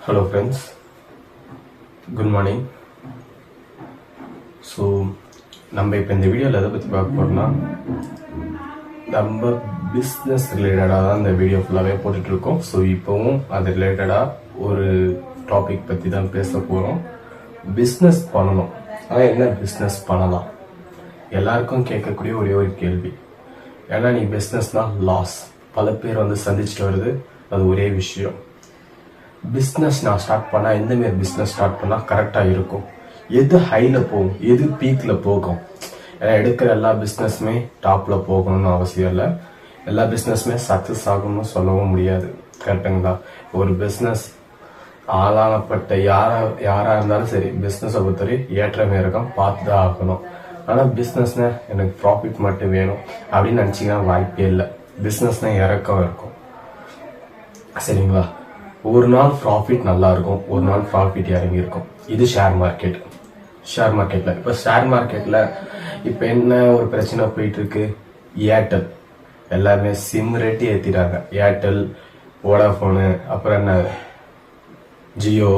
Hello friends, good morning. So நம்ம இப்போ இந்த வீடியோவில் எதை பற்றி பார்க்க போகிறோம்னா, நம்ம பிஸ்னஸ் ரிலேட்டடாக தான் இந்த வீடியோ ஃபுல்லாகவே போட்டுட்ருக்கோம். ஸோ இப்போவும் அது ரிலேட்டடாக ஒரு டாபிக் பற்றி தான் பேச போகிறோம். பிஸ்னஸ் பண்ணணும், ஆனால் என்ன பிஸ்னஸ் பண்ணலாம்? எல்லாருக்கும் கேட்கக்கூடிய ஒரே ஒரு கேள்வி. ஏன்னா நீ பிஸ்னஸ்னால் லாஸ் பல பேர் சந்திச்சுட்டு வருது. அது ஒரே விஷயம், பிஸ்னஸ் நான் ஸ்டார்ட் பண்ணால் எந்தமாரி பிஸ்னஸ் ஸ்டார்ட் பண்ணால் கரெக்டாக இருக்கும், எது ஹையில் போகும், எது பீக்கில் போகும். ஏன்னா எடுக்கிற எல்லா பிஸ்னஸுமே டாப்பில் போகணும்னு அவசியம் இல்லை. எல்லா பிஸ்னஸுமே சக்ஸஸ் ஆகணும்னு சொல்லவும் முடியாது. கரெக்டுங்களா? ஒரு பிஸ்னஸ் ஆளானப்பட்ட யாராக இருந்தாலும் சரி, பிஸ்னஸை பொறுத்தவரை ஏற்றமே இருக்கும், பார்த்து தான் ஆகணும். ஆனால் பிஸ்னஸ்னா எனக்கு ப்ராஃபிட் மட்டும் வேணும் அப்படின்னு நினச்சிங்கன்னா வாய்ப்பே இல்லை. பிஸ்னஸ்னா இறக்கம் இருக்கும். சரிங்களா? ஒரு நாள் ப்ராஃபிட் நல்லா இருக்கும், ஒரு நாள் ப்ராஃபிட் இறங்கி இருக்கும். இது ஷேர் மார்க்கெட். ஷேர் மார்க்கெட்டில் இப்போ ஷேர் மார்க்கெட்டில் இப்போ என்ன ஒரு பிரச்சனை போயிட்டு இருக்கு? ஏர்டெல் எல்லாருமே சிம் ரேட்டு ஏற்றிட்டாங்க. ஏர்டெல், வோடாஃபோனு, அப்புறம் என்ன ஜியோ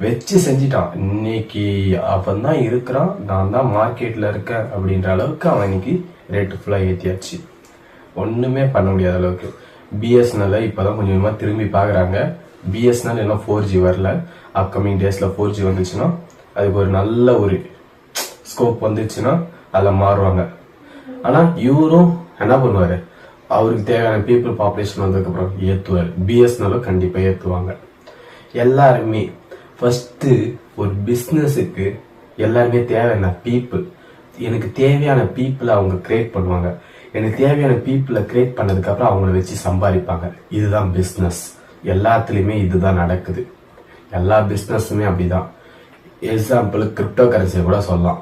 வச்சு செஞ்சிட்டான். இன்னைக்கு அவன் தான் இருக்கிறான், நான் தான் மார்க்கெட்டில் இருக்கேன் அப்படின்ற அளவுக்கு அவன் இன்னைக்கு ரேட்டு ஃபுல்லாக ஏற்றியாச்சு. ஒன்றுமே பண்ண முடியாத அளவுக்கு. பிஎஸ்என்எல் இப்போதான் கொஞ்சம் கொஞ்சமாக திரும்பி பார்க்குறாங்க. பிஎஸ்என்எல் இன்னும் 4G வரல. அப்கமிங் டேஸில் 4G வந்துச்சுன்னா அதுக்கு ஒரு நல்ல ஒரு ஸ்கோப் வந்துச்சுன்னா அதில் மாறுவாங்க. ஆனால் இவரும் என்ன பண்ணுவார்? அவருக்கு தேவையான பீப்புள் பாப்புலேஷன் வந்ததுக்கப்புறம் ஏற்றுவார். பிஎஸ்என்எல்லும் கண்டிப்பாக ஏற்றுவாங்க. எல்லாருமே ஃபஸ்ட்டு ஒரு பிஸ்னஸுக்கு எல்லாருமே தேவையான பீப்புள். எனக்கு தேவையான பீப்புளை அவங்க கிரியேட் பண்ணுவாங்க. எனக்கு தேவையான பீப்புளை கிரியேட் பண்ணதுக்கப்புறம் அவங்கள வச்சு சம்பாதிப்பாங்க. இதுதான் பிஸ்னஸ். எல்லாத்துலேயுமே இதுதான் நடக்குது. எல்லா பிஸ்னஸுமே அப்படிதான். எக்ஸாம்பிள் கிரிப்டோ கரன்சியை கூட சொல்லலாம்.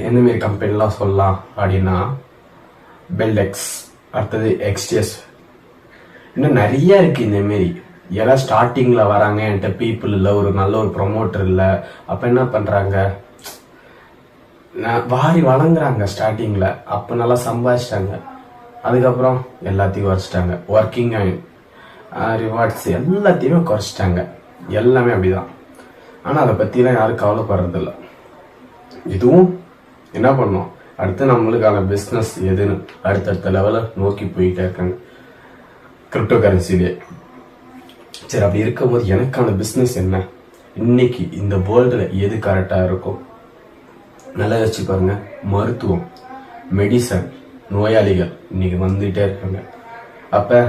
என்னமாரி கம்பெனிலாம் சொல்லலாம் அப்படின்னா, பெல்டெக்ஸ், அடுத்தது எக்ஸ்டிஎஸ், இன்னும் நிறைய இருக்கு இந்தமாரி. எல்லாம் ஸ்டார்டிங்கில் வராங்க, என்கிட்ட பீப்புள் இல்லை, ஒரு நல்ல ஒரு ப்ரொமோட்டர் இல்லை. அப்போ என்ன பண்ணுறாங்க? வாரி வழங்குறாங்க ஸ்டார்டிங்கில். அப்போ நல்லா சம்பாதிச்சிட்டாங்க. அதுக்கப்புறம் எல்லாத்தையும் குறைச்சிட்டாங்க. ஒர்க்கிங் ரிவார்ட்ஸ் எல்லாத்தையுமே குறைச்சிட்டாங்க. எல்லாமே அப்படிதான். ஆனால் அதை பற்றிலாம் யாரும் கவலைப்படுறதில்ல. இதுவும் என்ன பண்ணோம்? அடுத்து நம்மளுக்கான பிஸ்னஸ் எதுன்னு அடுத்தடுத்த லெவலில் நோக்கி போயிட்டே இருக்காங்க கிரிப்டோ கரன்சிலே. சரி, அப்படி இருக்கும்போது எனக்கான பிஸ்னஸ் என்ன? இன்னைக்கு இந்த வேர்ல்டில் எது கரெக்டாக இருக்கும்? நல்லா வச்சு பாருங்க. மருத்துவம், மெடிசன், நோயாளிகள் இன்னைக்கு வந்துட்டே இருக்காங்க. அப்ப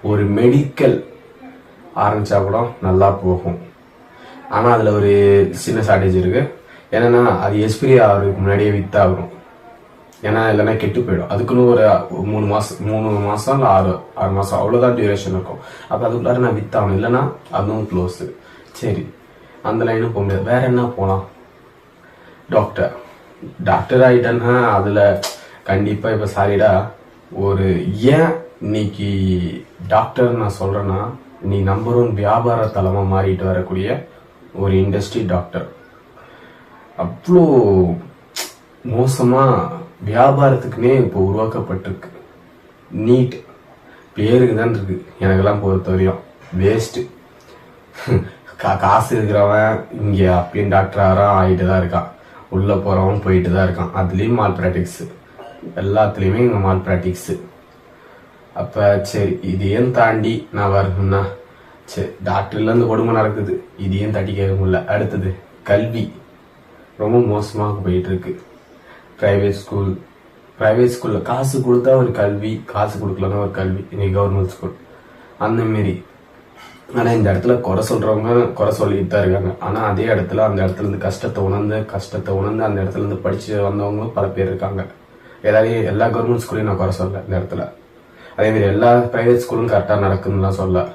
ஒரு மெடிக்கல் ஆரம்பிச்சா கூட நல்லா போகும். ஆனா அதுல ஒரு சின்ன ஷார்டேஜ் இருக்கு. என்னன்னா அது எக்ஸ்பிரி ஆகிறதுக்கு முன்னாடியே வித்தாகணும். ஏன்னா இல்லைன்னா கெட்டு போயிடும். அதுக்குன்னு ஒரு 3 மாசம் இல்லை 6 மாசம் அவ்வளவுதான் டியூரேஷன் இருக்கும். அப்ப அதுக்குள்ளார நான் வித்தாகணும், இல்லைன்னா அதுவும் க்ளோஸ். சரி, அந்த லைனும் போக முடியாது. வேற என்ன போகலாம்? டாக்டர் ஆகிட்டேன்னா அதில் கண்டிப்பாக இப்போ சாரிடா ஒரு ஏன் இன்னைக்கு டாக்டர் நான் சொல்கிறேன்னா, நீ நம்பர் 1 வியாபார தளமாக மாறிட்டு வரக்கூடிய ஒரு இண்டஸ்ட்ரி டாக்டர். அவ்வளோ மோசமாக வியாபாரத்துக்குன்னே இப்போ உருவாக்கப்பட்டிருக்கு. நீட் பேருக்கு தான் இருக்கு. எனக்கெல்லாம் பொறுத்த வரையும் வேஸ்ட்டு. காசு இருக்கிறவன் இங்கே அப்பயும் டாக்டர் ஆகிட்டு தான் இருக்கான். உள்ளே போகிறவன் போயிட்டு தான் இருக்கான். அதுலேயும் மால் ப்ராக்டிக்ஸு, எல்லாத்துலேயுமே இங்கே மால் ப்ராக்டிக்ஸு. அப்போ சரி, இதையும் தாண்டி நான் வரணும்னா சரி, டாக்டர்லேருந்து கொடுமை நடக்குது, இதையும் தட்டி கேட்க முடியல. அடுத்தது கல்வி ரொம்ப மோசமாக போயிட்டு இருக்கு. ப்ரைவேட் ஸ்கூலில் காசு கொடுத்தா ஒரு கல்வி, காசு கொடுக்கலன்னா ஒரு கல்வி. இன்னைக்கு கவர்மெண்ட் ஸ்கூல் அந்தமாரி. ஆனால் இந்த இடத்துல குறை சொல்கிறவங்க குறை சொல்லிட்டு தான் இருக்காங்க. ஆனால் அதே இடத்துல அந்த இடத்துல இருந்து கஷ்டத்தை உணர்ந்து அந்த இடத்துல இருந்து படித்து வந்தவங்களும் பல பேர் இருக்காங்க. எல்லா கவர்மெண்ட் ஸ்கூலையும் நான் குறை சொல்ல இந்த இடத்துல. அதேமாதிரி எல்லா ப்ரைவேட் ஸ்கூலும் கரெக்டாக நடக்குதுலாம் சொல்ல.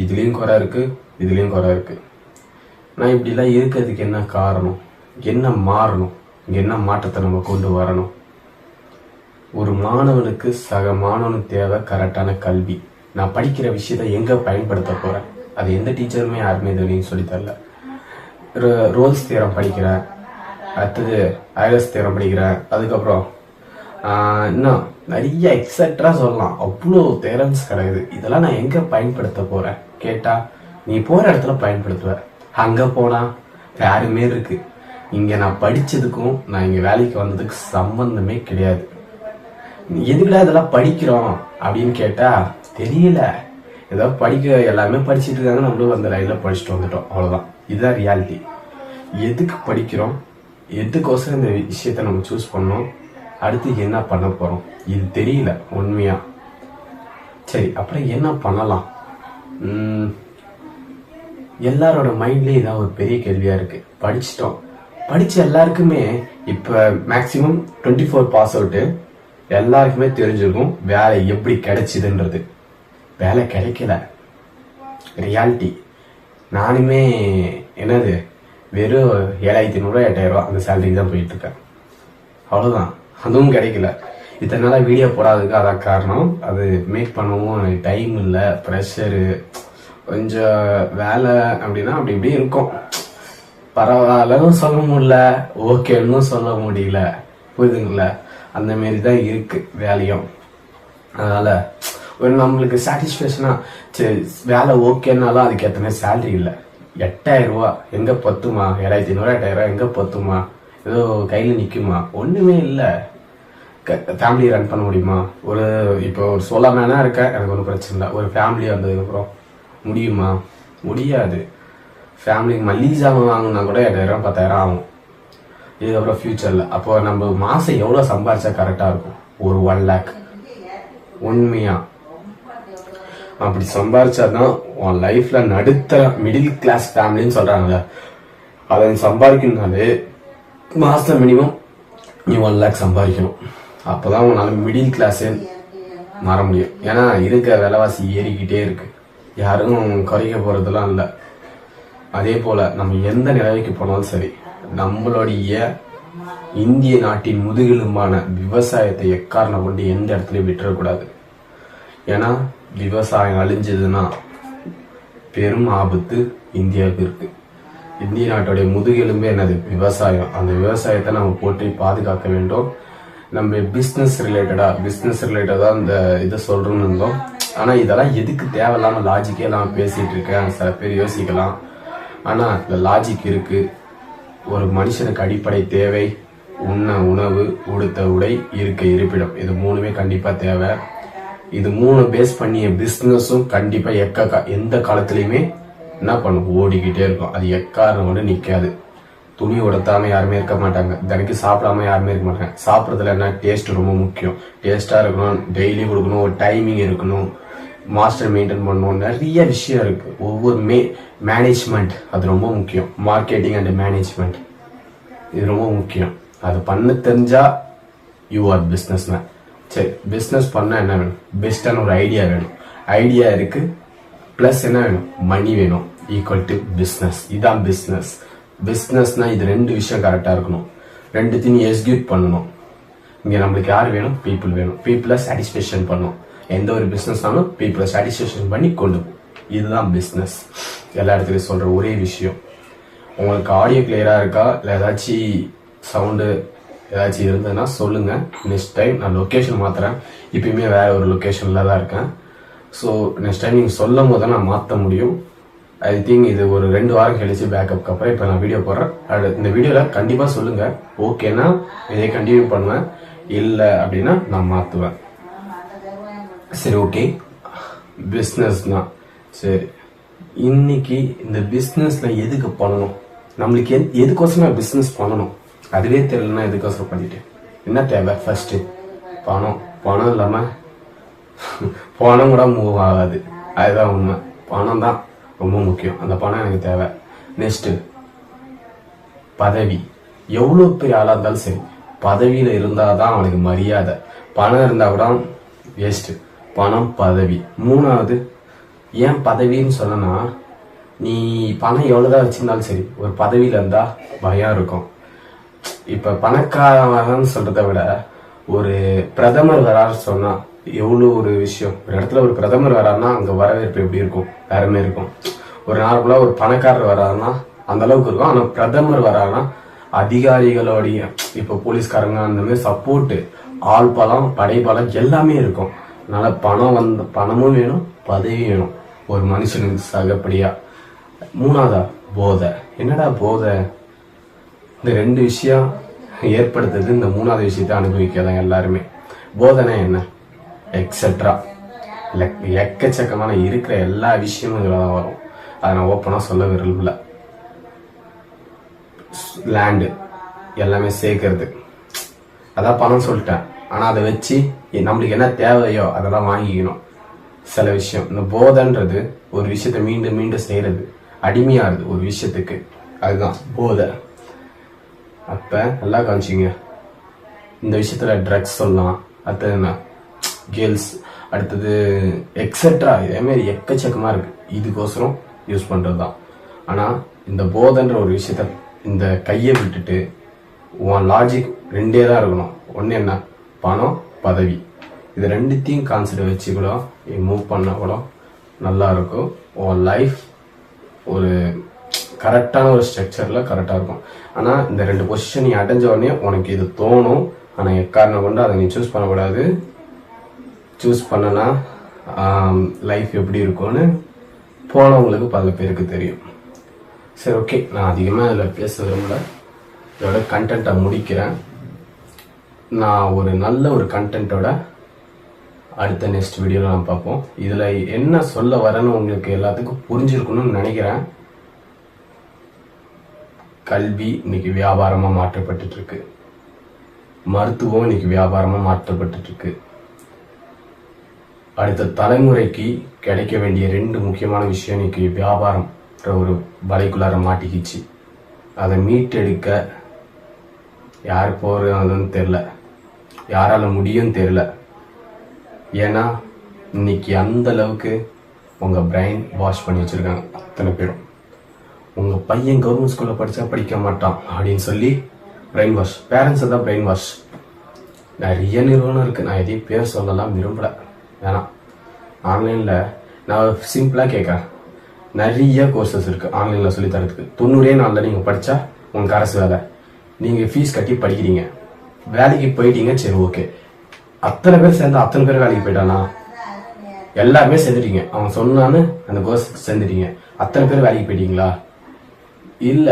இதுலேயும் குறை இருக்குது, இதுலேயும் குறை இருக்குது. நான் இப்படிலாம் இருக்கிறதுக்கு என்ன காரணம்? என்ன மாறணும்? இங்கே என்ன மாற்றத்தை நம்ம கொண்டு வரணும்? ஒரு மாணவனுக்கு சக மாணவனுக்கு தேவை கரெக்டான கல்வி. நான் படிக்கிற விஷயத்தை எங்கே பயன்படுத்த போகிறேன்? அது எந்த டீச்சருமே யாருமே இது சொல்லித்தரல. ரோல்ஸ் தியரம் படிக்கிறேன், அடுத்தது ஐலஸ் தியரம் படிக்கிறேன், அதுக்கப்புறம் இன்னும் நிறைய எக்ஸட்ரா சொல்லலாம். அவ்வளோ தியரம்ஸ் கிடையாது. இதெல்லாம் நான் எங்கே பயன்படுத்த போகிறேன் கேட்டால் நீ போற இடத்துல பயன்படுத்துவ. அங்க போனா யாருமே இருக்கு. இங்க நான் படிச்சதுக்கும் நான் இங்க வேலைக்கு வந்ததுக்கு சம்பந்தமே கிடையாது. எதுக்குடா இதெல்லாம் படிக்கிறோம் அப்படின்னு கேட்டா தெரியல. ஏதோ படிக்க எல்லாமே படிச்சுட்டு இருக்காங்க, நம்மளும் அந்த லைன்ல படிச்சுட்டு வந்துட்டோம், அவ்வளவுதான். இதுதான் ரியாலிட்டி. எதுக்கு படிக்கிறோம், எதுக்கோசரம் இந்த விஷயத்த நம்ம சூஸ் பண்ணோம், அடுத்து என்ன பண்ண போறோம், இது தெரியல உண்மையா. சரி, அப்புறம் என்ன பண்ணலாம்? எல்லாரோட மைண்ட்லயே இதான் ஒரு பெரிய கேள்வியா இருக்கு. படிச்சிட்டோம், படிச்ச எல்லாருக்குமே இப்ப மேக்சிமம் 24 பாஸ் அவுட் எல்லாருக்குமே தெரிஞ்சிருக்கும் வேலை எப்படி கிடைச்சிதுன்றது. வேலை கிடைக்கல, ரியாலிட்டி. நானுமே என்னது வெறும் 7500 8000 அந்த சேலரிக்கு தான் போயிட்டு இருக்கேன், அவ்வளவுதான். அதுவும் கிடைக்கல. இத்தனை நாளா வீடியோ போடாததுக்கு அதான் காரணம். அது மேக் பண்ணவும் டைம் இல்லை, ப்ரெஷரு, கொஞ்சம் வேலை அப்படின்னா அப்படி இப்படி இருக்கும். பரவாயில்லன்னு சொல்ல முடியல, ஓகேன்னு சொல்ல முடியல, புரியுதுங்களா? அந்த மாரி தான் இருக்கு வேலையும். அதனால ஒரு நம்மளுக்கு சாட்டிஸ்ஃபேக்ஷனா சரி வேலை ஓகேனாலும் அதுக்கு ஏற்ற மாதிரி சேலரி இல்லை. 8000 ரூபா எங்க பத்துமா? 7500 8000 எங்க பத்துமா? ஏதோ கையில நிக்குமா? ஒண்ணுமே இல்லை. ஃபேமிலி ரன் பண்ண முடியுமா? ஒரு இப்போ ஒரு சொல்லாமேனா இருக்க, எனக்கு ஒன்றும் பிரச்சனை இல்லை. ஒரு ஃபேமிலி வந்ததுக்கப்புறம் முடியுமா? முடியாது. ஃபேமிலிக்கு மல்லிகை ஜாமான் வாங்கினா கூட 8000 10,000 ஆகும் இதுக்கப்புறம் ஃபியூச்சர்ல. அப்போ நம்ம மாசம் எவ்வளவு சம்பாரிச்சா கரெக்டா இருக்கும்? ஒரு 1 lakh. உண்மையா அப்படி சம்பாரிச்சாதான் உன் லைஃப்ல நடுத்தர மிடில் கிளாஸ் ஃபேமிலின்னு சொல்றாங்கல்ல, அதை சம்பாதிக்கணும்னாலே மாசம் மினிமம் நீ 1 lakh சம்பாதிக்கணும். அப்பதான் உன்னால மிடில் கிளாஸே மாற முடியும். ஏன்னா இருக்க விலைவாசி ஏறிக்கிட்டே இருக்கு, யாரும் குறைக்க போறதெல்லாம் இல்லை. அதே போல நம்ம எந்த நிலைமைக்கு போனாலும் சரி, நம்மளுடைய இந்திய நாட்டின் முதுகெலும்பான விவசாயத்தை எக்காரணம் கொண்டு எந்த இடத்துலயும் விட்டுறக்கூடாது. ஏன்னா விவசாயம் அழிஞ்சதுன்னா பெரும் ஆபத்து இந்தியாவுக்கு இருக்கு. இந்திய நாட்டுடைய முதுகெலும்பே என்னது? விவசாயம். அந்த விவசாயத்தை நம்ம போற்றி பாதுகாக்க வேண்டும். நம்ம பிசினஸ் ரிலேட்டடா இந்த இதை சொல்றோம்னு இருந்தோம். ஆனா இதெல்லாம் எதுக்கு தேவையில்லாம லாஜிக்கே இல்லாம பேசிட்டு இருக்கேன் சில பேர் யோசிக்கலாம். ஆனா இந்த லாஜிக் இருக்கு. ஒரு மனுஷனுக்கு அடிப்படை தேவை உண்ண உணவு, உடுத்த உடை, இருக்க இருப்பிடம். இது 3மே கண்டிப்பா தேவை. இது 3 பேஸ் பண்ணிய பிசினஸும் கண்டிப்பா எந்த காலத்திலயுமே என்ன பண்ணும்? ஓடிக்கிட்டே இருக்கும். அது எக்காரணம் கூட நிக்காது. துணி உடுத்தாம யாருமே இருக்க மாட்டாங்க, தினைக்கு சாப்பிடாம யாருமே இருக்க மாட்டாங்க. சாப்பிட்றதுல என்ன? டேஸ்ட் ரொம்ப முக்கியம். டேஸ்டா இருக்கணும், டெய்லி கொடுக்கணும், ஒரு டைமிங் இருக்கணும், மாஸ்டர் மெயின்டைன் பண்ணணும், நிறைய விஷயம் இருக்கு. ஒவ்வொரு மேனேஜ்மெண்ட் அது ரொம்ப முக்கியம். மார்க்கெட்டிங் அண்ட் மேனேஜ்மெண்ட் இது ரொம்ப முக்கியம். அது பண்ண தெரிஞ்சா யூ ஆர் பிஸ்னஸ் மேன். சரி, பிஸ்னஸ் பண்ண என்ன வேணும்? பெஸ்டான ஒரு ஐடியா வேணும். ஐடியா இருக்கு, பிளஸ் என்ன வேணும்? மணி வேணும். Equal to business. இதான் பிஸ்னஸ். பிஸ்னஸ்னா இது 2 விஷயம் கரெக்டா இருக்கணும். 2த்தையும் எக்ஸிக்யூட் பண்ணணும். இங்க நம்மளுக்கு யார் வேணும்? பீப்புள் வேணும். பீப்புளை சாட்டிஸ்பேக்ஷன் பண்ணும். எந்த ஒரு பிசினஸ்னாலும் பீப்புளை சாட்டிஸ்பேக்ஷன் பண்ணி கொண்டு போ. இதுதான் பிஸ்னஸ். எல்லா இடத்துலயும் சொல்ற ஒரே விஷயம். உங்களுக்கு ஆடியோ கிளியரா இருக்கா? இல்லை ஏதாச்சும் சவுண்டு ஏதாச்சும் இருந்ததுன்னா சொல்லுங்க. நெக்ஸ்ட் டைம் நான் லொக்கேஷன் மாத்துறேன். இப்பயுமே வேற ஒரு லொக்கேஷன்ல தான் இருக்கேன். ஸோ நெக்ஸ்ட் டைம் நீங்க சொல்லும் போது நான் மாற்ற முடியும். ஐ திங்க் இது ஒரு 2 வாரம் கழிச்சு பேக்கப்க்கு அப்புறம் இப்போ நான் வீடியோ போடுறேன். இந்த வீடியோவில் கண்டிப்பாக சொல்லுங்க. ஓகேனா இதை கண்டினியூ பண்ணுவேன், இல்லை அப்படின்னா நான் மாற்றுவேன். சரி, ஓகே. பிஸ்னஸ் தான். சரி, இன்னைக்கு இந்த பிஸ்னஸ்ல எதுக்கு பண்ணணும்? நம்மளுக்கு எதுக்கோசரம் பிஸ்னஸ் பண்ணணும் அதுவே தெரியலன்னா எதுக்கோசரம் பண்ணிட்டு என்ன தேவை? ஃபர்ஸ்ட் பணம். பணம் இல்லாம பணம் கூட மூவ் ஆகாது. அதுதான் உண்மை. பணம் தான் ரொம்ப முக்கியம். அந்த பணம் எனக்கு தேவை. நெக்ஸ்ட் பதவி. எவ்வளவு பெரிய ஆளா இருந்தாலும் சரி, பதவியில இருந்தாதான் அவனுக்கு மரியாதை. பணம் இருந்தா கூட வேஸ்ட். பணம், பதவி. 3வது ஏன் பதவின்னு சொன்னா, நீ பணம் எவ்வளவுதான் வச்சிருந்தாலும் சரி, ஒரு பதவியில இருந்தா பயம் இருக்கும். இப்ப பணக்காரன் சொல்றதை விட ஒரு பிரதமர் வராரு சொன்னா எவ்வளவு ஒரு விஷயம். ஒரு இடத்துல ஒரு பிரதமர் வராருன்னா அங்க வரவேற்பு எப்படி இருக்கும்? வேறமே இருக்கும். ஒரு நார்மலா ஒரு பணக்காரர் வராருன்னா அந்த அளவுக்கு இருக்கும். ஆனா பிரதமர் வராருன்னா அதிகாரிகளுடைய இப்ப போலீஸ்காரங்க அந்த மாதிரி சப்போர்ட், ஆள் பலம், படைபலம் எல்லாமே இருக்கும். அதனால பணமும் வேணும், பதவி வேணும் ஒரு மனுஷனுக்கு சகப்படியா. மூணாவதா போதை. என்னடா போதை? இந்த 2 விஷயம் ஏற்படுத்துறது இந்த 3வது விஷயத்தை அனுபவிக்காதான் எல்லாருமே. போதைனா என்ன? எக்ஸெட்ரா எக்கச்சக்கமான இருக்கிற எல்லா விஷயமும் இதில் தான் வரும். அதை நான் ஓப்பனாக சொல்ல விரும்பல. லேண்டு எல்லாமே சேர்க்கறது, அதான் பணம் சொல்லிட்டேன். ஆனால் அதை வச்சு நம்மளுக்கு என்ன தேவையோ அதெல்லாம் வாங்கிக்கணும். சில விஷயம் இந்த போதைன்றது ஒரு விஷயத்த மீண்டும் மீண்டும் செய்யறது, அடிமையாகுது ஒரு விஷயத்துக்கு, அதுதான் போதை. அப்ப நல்லா காமிச்சிங்க. இந்த விஷயத்துல ட்ரக்ஸ் சொல்லலாம், அடுத்தது என்ன கேர்ள்ஸ், அடுத்தது எக்ஸெட்ரா, இதே மாதிரி எக்கச்சக்கமா இருக்கு. இதுக்கோசரம் யூஸ் பண்றது தான். ஆனா இந்த போதைன்ற ஒரு விஷயத்த இந்த கையை விட்டுட்டு உன் லாஜிக் 2 தான் இருக்கணும். ஒன்று என்ன? பணம், பதவி. இது 2த்தையும் கான்சிடர் வச்சு கூட மூவ் பண்ண கூட நல்லா இருக்கும். உன் லைஃப் ஒரு கரெக்டான ஒரு ஸ்ட்ரக்சரில் கரெக்டாக இருக்கும். ஆனால் இந்த 2 பொசிஷன் நீ அடைஞ்ச உடனே உனக்கு இது தோணும். ஆனால் எக்காரணம் கொண்டு அதை நீ சூஸ் பண்ணக்கூடாது. சூஸ் பண்ணனா லைஃப் எப்படி இருக்கும்னு போனவங்களுக்கு பல பேருக்கு தெரியும். சரி, ஓகே, நான் அதிகமாக இதில் பேச விரும்பல. இதோட கண்டென்ட்டை முடிக்கிறேன். நான் ஒரு நல்ல ஒரு கண்டென்ட்டோட அடுத்த நெக்ஸ்ட் வீடியோவில் நான் பார்ப்போம். இதில் என்ன சொல்ல வரேன்னு உங்களுக்கு எல்லாத்துக்கும் புரிஞ்சிருக்கணும்னு நினைக்கிறேன். கல்வி இன்னைக்கு வியாபாரமாக மாற்றப்பட்டு இருக்கு. மருத்துவம் இன்னைக்கு வியாபாரமாக மாற்றப்பட்டு இருக்கு. அடுத்த தலைமுறைக்கு கிடைக்க வேண்டிய 2 முக்கியமான விஷயம் இன்னைக்கு வியாபாரம் ஒரு வலைக்குள்ளார மாட்டிக்கிச்சு. அதை மீட்டெடுக்க யார் போறதுன்னு தெரியல, யாரால முடியும் தெரியல. ஏன்னா இன்னைக்கு அந்த அளவுக்கு உங்க பிரெயின் வாஷ் பண்ணி வச்சிருக்காங்க அத்தனை பேரும். உங்க பையன் கவர்மெண்ட் ஸ்கூல்ல படிச்சா படிக்க மாட்டான் அப்படின்னு சொல்லி பிரெயின் வாஷ். பேரண்ட்ஸ் தான் பிரெயின் வாஷ். நிறைய நிறுவனம் இருக்கு, நான் எதையும் பேர் சொல்லலாம் விரும்பல. ஏன்னா ஆன்லைன்ல நான் சிம்பிளா கேட்கறேன், நிறைய கோர்சஸ் இருக்கு ஆன்லைன்ல சொல்லி தரதுக்கு. 90 நாள்ல நீங்க படிச்சா உங்களுக்கு அரசு வேலை. நீங்க ஃபீஸ் கட்டி படிக்கிறீங்க, வேலைக்கு போயிட்டீங்க, சரி ஓகே. அத்தனை பேர் சேர்ந்தா அத்தனை பேர் வேலைக்கு போயிட்டானா? எல்லாருமே சேர்ந்துட்டீங்க, அவன் சொன்னான்னு அந்த கோர்ஸ் சேர்ந்துட்டீங்க, அத்தனை பேர் வேலைக்கு போயிட்டீங்களா? இல்ல.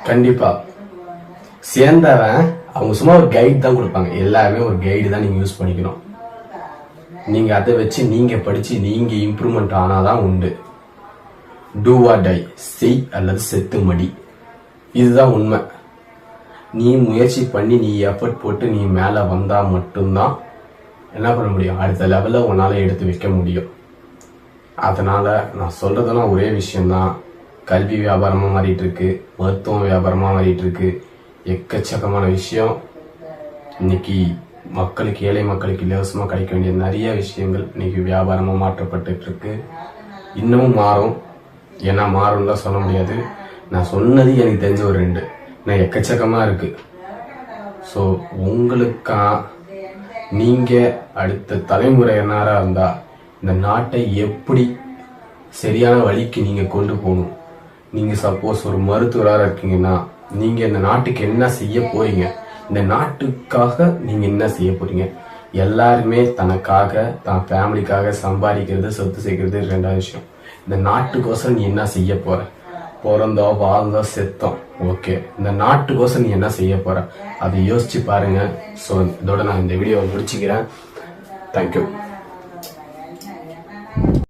கண்டிப்பா சேர்ந்தவன் அவங்க சும்மா ஒரு கைடு தான் கொடுப்பாங்க. எல்லாருமே ஒரு கைடு தான் நீங்க யூஸ் பண்ணிக்கணும். நீங்க அதை வச்சு நீங்க படிச்சு நீங்க இம்ப்ரூவ்மெண்ட் ஆனாதான் உண்டு. டூ ஆர் டை, செய் அல்லது செத்து மடி, இதுதான் உண்மை. நீ முயற்சி பண்ணி நீ எஃபர்ட் போட்டு நீ மேல வந்தா மட்டும்தான் என்ன பண்ண முடியும், அடுத்த லெவல்ல உன்னால எடுத்து வைக்க முடியும். அதனால நான் சொல்றதெல்லாம் ஒரே விஷயம்தான். கல்வி வியாபாரமா மாறிட்டு இருக்கு, மருத்துவம் வியாபாரமா மாறிட்டு இருக்கு. எக்கச்சக்கமான விஷயம் இன்னைக்கு மக்களுக்கு, ஏழை மக்களுக்கு இலவசமா கிடைக்க வேண்டிய நிறைய விஷயங்கள் இன்னைக்கு வியாபாரமா மாற்றப்பட்டு இருக்கு. இன்னமும் மாறும். ஏன்னா மாறும் தான் சொல்ல முடியாது. நான் சொன்னது எனக்கு தெரிஞ்ச ஒரு 2, நான் எக்கச்சக்கமா இருக்கு. ஸோ உங்களுக்கா நீங்க அடுத்த தலைமுறையினரா இருந்தா இந்த நாட்டை எப்படி சரியான வழிக்கு நீங்க கொண்டு போகணும். நீங்க சப்போஸ் ஒரு மருத்துவராக இருக்கீங்கன்னா நீங்க இந்த நாட்டுக்கு என்ன செய்ய போறீங்க, இந்த நாட்டுக்காக நீங்க என்ன செய்ய போறீங்க. எல்லாருமே தனக்காக தான் ஃபேமிலிக்காக சம்பாதிக்கிறது, சொத்து சேர்க்கிறது 2வது விஷயம். இந்த நாட்டுக்கோசம் நீ என்ன செய்ய போற? பிறந்தோ வாழ்ந்தோ செத்தோம், ஓகே. இந்த நாட்டுக்கோசம் நீ என்ன செய்ய போற அதை யோசிச்சு பாருங்க. ஸோ இதோட நான் இந்த வீடியோவை முடிச்சுக்கிறேன். தேங்க்யூ.